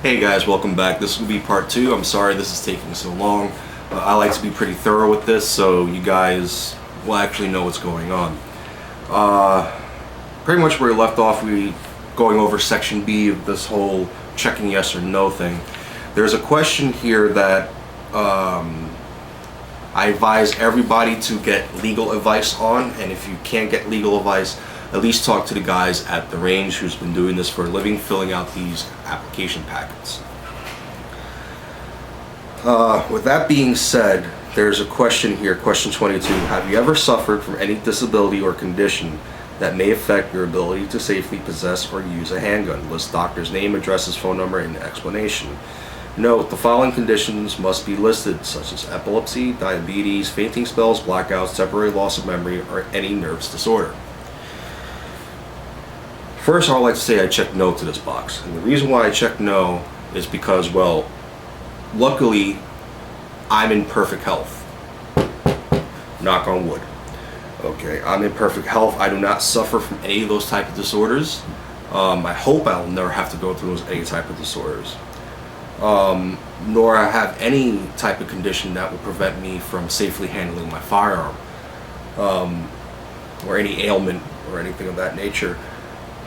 Hey guys, welcome back. This will be part 2. I'm sorry this is taking so long. I like to be pretty thorough with this so you guys will actually know what's going on. Pretty much where we left off, we going over section B of this whole checking yes or no thing. There's a question here that I advise everybody to get legal advice on, and if you can't get legal advice, at least talk to the guys at the range who's been doing this for a living, filling out these application packets. With that being said, there's a question here, question 22. Have you ever suffered from any disability or condition that may affect your ability to safely possess or use a handgun? List doctor's name, addresses, phone number, and explanation. Note, the following conditions must be listed, such as epilepsy, diabetes, fainting spells, blackouts, temporary loss of memory, or any nervous disorder. First, I would like to say I checked no to this box. And the reason why I checked no is because, well, luckily, I'm in perfect health. Knock on wood. Okay, I'm in perfect health. I do not suffer from any of those type of disorders. I hope I'll never have to go through any type of disorders. Nor I have any type of condition that will prevent me from safely handling my firearm. Or any ailment or anything of that nature.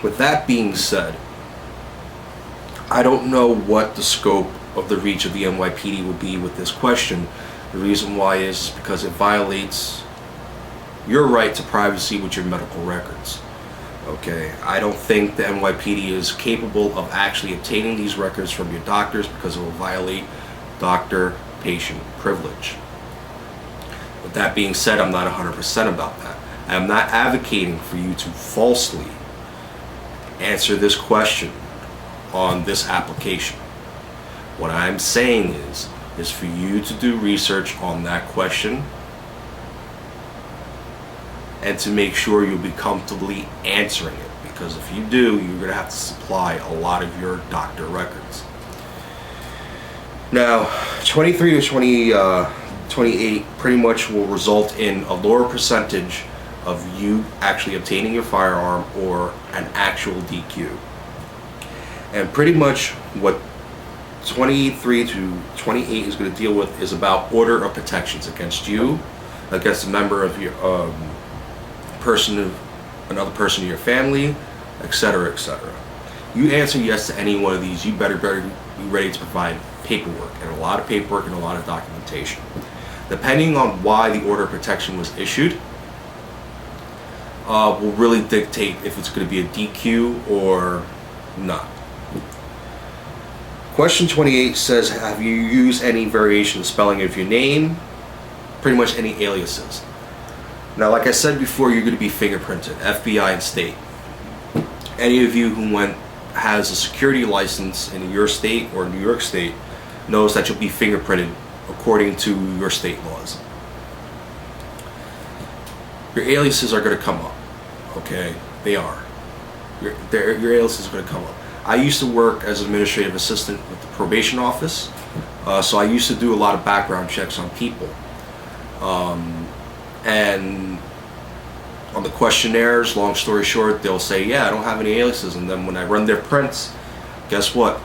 With that being said, I don't know what the scope of the reach of the NYPD would be with this question. The reason why is because it violates your right to privacy with your medical records. Okay, I don't think the NYPD is capable of actually obtaining these records from your doctors because it will violate doctor-patient privilege. With that being said, I'm not 100% about that. I am not advocating for you to falsely answer this question on this application. What I'm saying is for you to do research on that question and to make sure you'll be comfortably answering it, because if you do, you're going to have to supply a lot of your doctor records. Now, 23 to 28 pretty much will result in a lower percentage of you actually obtaining your firearm or an actual DQ. And pretty much what 23 to 28 is going to deal with is about order of protections against you, against a member of your another person in your family, etc., etc. You answer yes to any one of these, you better be ready to provide paperwork, and a lot of paperwork and a lot of documentation. Depending on why the order of protection was issued, will really dictate if it's going to be a DQ or not. Question 28 says, have you used any variation of spelling of your name? Pretty much any aliases. Now, like I said before, you're going to be fingerprinted, FBI and state. Any of you who has a security license in your state or New York State knows that you'll be fingerprinted according to your state laws. Your aliases are going to come up. Okay, they are. Your aliases are going to come up. I used to work as an administrative assistant with the probation office, so I used to do a lot of background checks on people. And on the questionnaires, long story short, they'll say, yeah, I don't have any aliases. And then when I run their prints, guess what?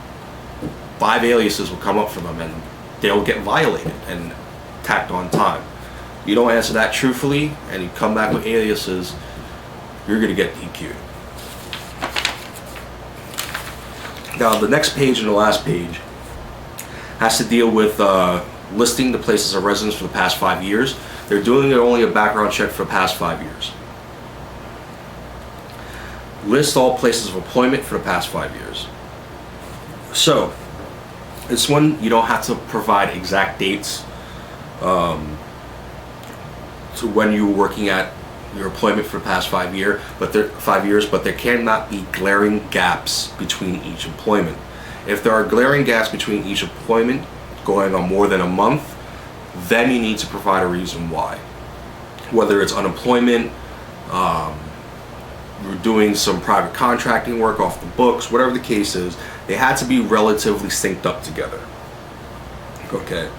5 aliases will come up for them, and they'll get violated and tacked on time. You don't answer that truthfully, and you come back with aliases, you're going to get DQ'd. Now, the next page and the last page has to deal with listing the places of residence for the past 5 years. They're doing only a background check for the past 5 years. List all places of employment for the past 5 years. So, this one, you don't have to provide exact dates to when you were working at your employment for the past 5 years, but there cannot be glaring gaps between each employment. If there are glaring gaps between each employment going on more than a month, then you need to provide a reason why. Whether it's unemployment, you're doing some private contracting work off the books, whatever the case is, they had to be relatively synced up together. Okay.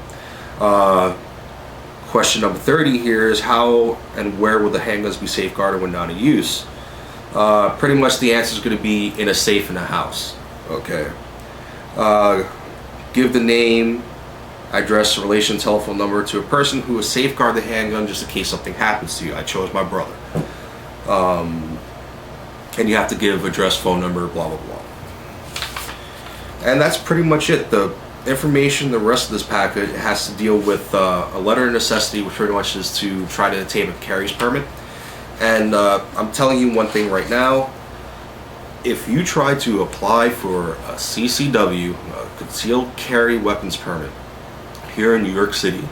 Question number 30 here is, how and where will the handguns be safeguarded when not in use? Pretty much the answer is going to be in a safe in a house. Okay. Give the name, address, relation, telephone number to a person who will safeguard the handgun just in case something happens to you. I chose my brother. And you have to give address, phone number, blah, blah, blah. And that's pretty much it. The information, the rest of this packet has to deal with a letter of necessity, which pretty much is to try to obtain a carrier's permit. And I'm telling you one thing right now. If you try to apply for a CCW, a concealed carry weapons permit, here in New York City,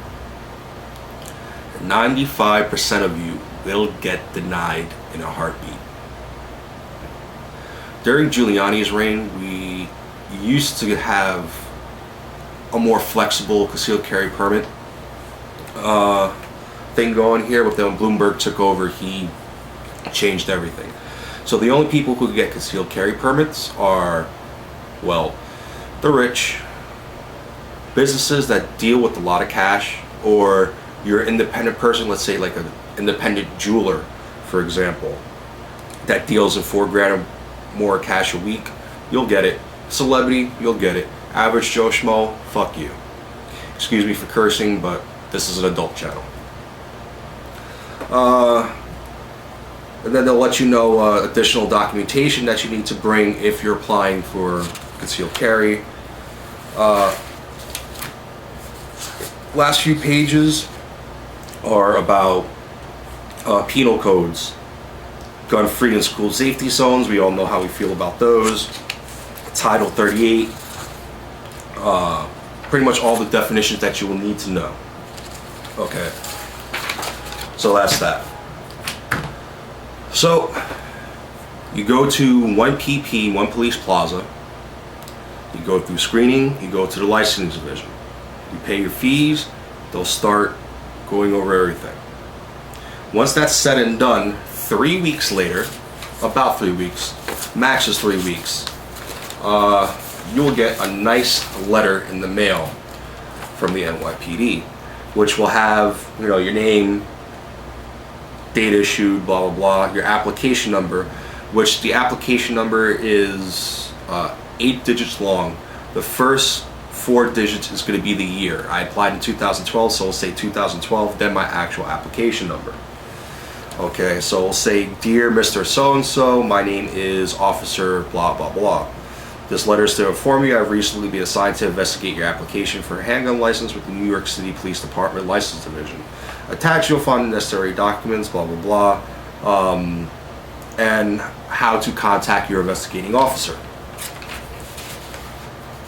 95% of you will get denied in a heartbeat. During Giuliani's reign, we used to have a more flexible concealed carry permit thing going here, but then when Bloomberg took over, he changed everything. So the only people who could get concealed carry permits are, well, the rich, businesses that deal with a lot of cash, or you're an independent person, let's say like an independent jeweler, for example, that deals in $4,000 or more cash a week, you'll get it. Celebrity, you'll get it. Average Joe Schmo, fuck you. Excuse me for cursing, but this is an adult channel. And then they'll let you know additional documentation that you need to bring if you're applying for concealed carry. Last few pages are about penal codes, gun-free and school safety zones. We all know how we feel about those. Title 38. Pretty much all the definitions that you will need to know. Okay. So that's that. So you go to 1PP, One Police Plaza. You go through screening. You go to the licensing division. You pay your fees. They'll start going over everything. Once that's said and done, 3 weeks later, about 3 weeks, max is 3 weeks, you will get a nice letter in the mail from the NYPD, which will have, you know, your name, date issued, blah blah blah, your application number, which the application number is 8 digits long. The first 4 digits is going to be the year. I applied in 2012, so we'll say 2012, then my actual application number. Okay, so we'll say, Dear Mr. So-and-so, my name is Officer blah blah blah. This letter is to inform you I've recently been assigned to investigate your application for a handgun license with the New York City Police Department License Division. Attached, you'll find the necessary documents, blah blah blah, and how to contact your investigating officer.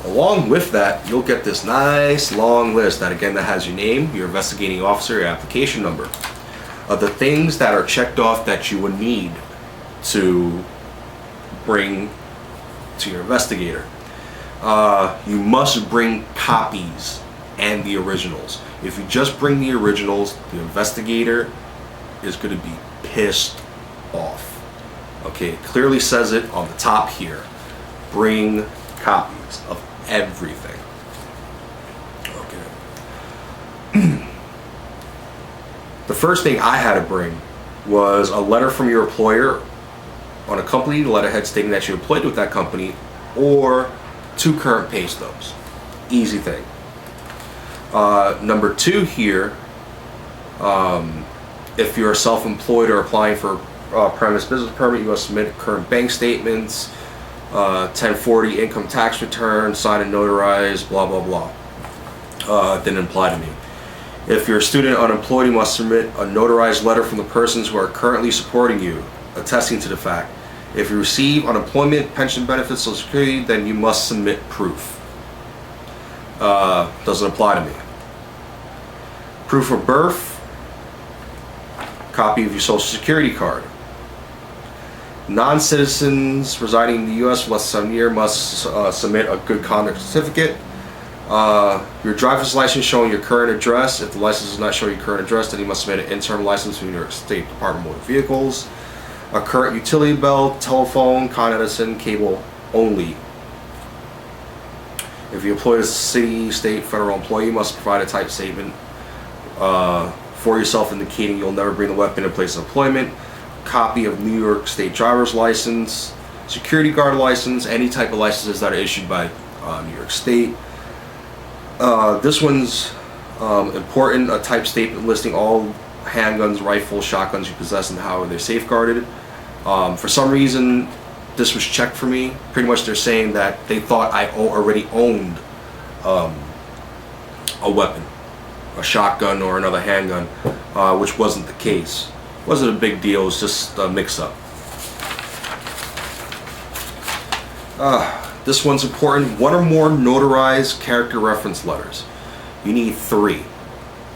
Along with that, you'll get this nice long list that has your name, your investigating officer, your application number, of the things that are checked off that you would need to bring to your investigator. You must bring copies and the originals. If you just bring the originals, the investigator is going to be pissed off. Okay, it clearly says it on the top here. Bring copies of everything. Okay. The first thing I had to bring was a letter from your employer on a company letterhead stating that you employed with that company, or 2 current pay stubs. Easy thing. Number 2 here, if you're self-employed or applying for premise business permit, you must submit current bank statements, 1040 income tax return, signed and notarized, blah blah blah. Didn't apply to me. If you're a student unemployed, you must submit a notarized letter from the persons who are currently supporting you, attesting to the fact. If you receive unemployment, pension benefits, Social Security, then you must submit proof. Doesn't apply to me. Proof of birth, copy of your Social Security card. Non-citizens residing in the U.S. for less than 7 years must submit a good conduct certificate. Your driver's license showing your current address. If the license does not show your current address, then you must submit an interim license from New York State Department of Motor Vehicles. A current utility bill, telephone, Con Edison, cable only. If you employ as a city, state, federal employee, you must provide a type statement for yourself indicating you'll never bring the weapon in place of employment. Copy of New York State driver's license, security guard license, any type of licenses that are issued by New York State. This one's important, a type statement listing all handguns, rifles, shotguns you possess and how they're safeguarded. For some reason, this was checked for me. Pretty much they're saying that they thought I already owned a weapon, a shotgun or another handgun, which wasn't the case. It wasn't a big deal, it was just a mix-up. This one's important. One or more notarized character reference letters. You need 3.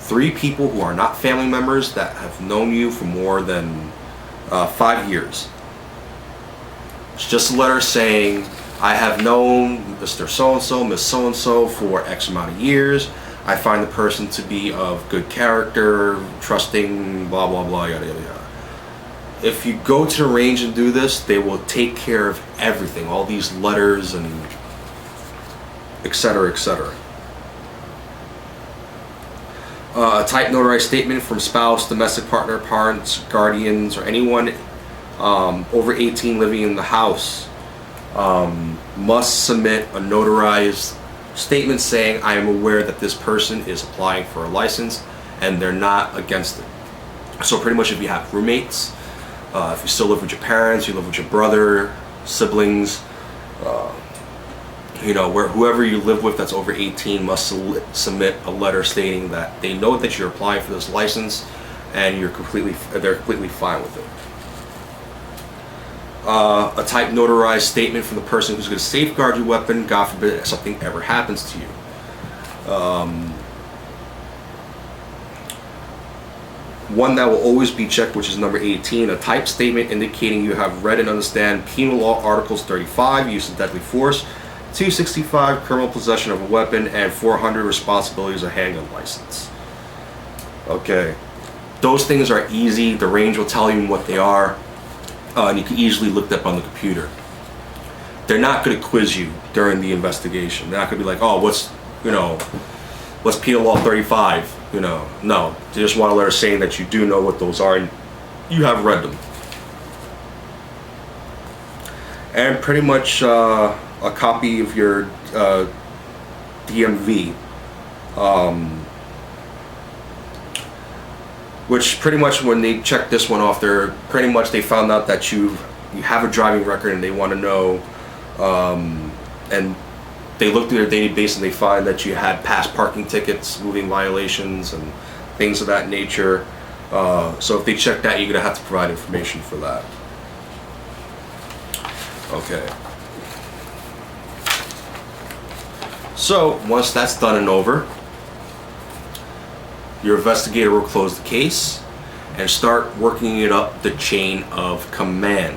3 people who are not family members that have known you for more than 5 years. It's just a letter saying, I have known Mr. So-and-so, Miss So-and-so for X amount of years. I find the person to be of good character, trusting, blah, blah, blah, yada, yada, yada. If you go to the range and do this, they will take care of everything. All these letters and etc., etc. A type notarized statement from spouse, domestic partner, parents, guardians, or anyone over 18 living in the house must submit a notarized statement saying, I am aware that this person is applying for a license and they're not against it. So pretty much if you have roommates, if you still live with your parents, you live with your brother, siblings, you know, whoever you live with that's over 18 must submit a letter stating that they know that you're applying for this license and they're completely fine with it. A type notarized statement from the person who's going to safeguard your weapon, God forbid if something ever happens to you. One that will always be checked, which is number 18, a type statement indicating you have read and understand Penal Law Articles 35, use of deadly force, 265, criminal possession of a weapon, and 400, responsibilities of handgun license. Okay, those things are easy. The range will tell you what they are. And you can easily look them up on the computer. They're not going to quiz you during the investigation. They're not going to be like, oh, what's Penal Law 35? You know, no. They just want a letter saying that you do know what those are and you have read them. And pretty much a copy of your DMV. Which pretty much when they checked this one off, they found out that you have a driving record and they want to know, and they looked through their database and they find that you had past parking tickets, moving violations, and things of that nature. So if they check that, you're going to have to provide information for that. Okay. So once that's done and over, your investigator will close the case and start working it up the chain of command.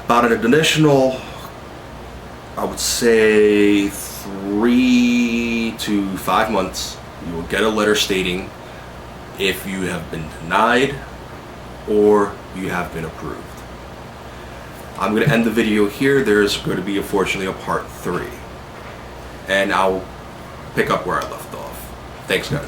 About an additional, I would say 3 to 5 months, you will get a letter stating if you have been denied or you have been approved. I'm going to end the video here. There's going to be, unfortunately, a part 3. And I'll pick up where I left off. Thanks, guys.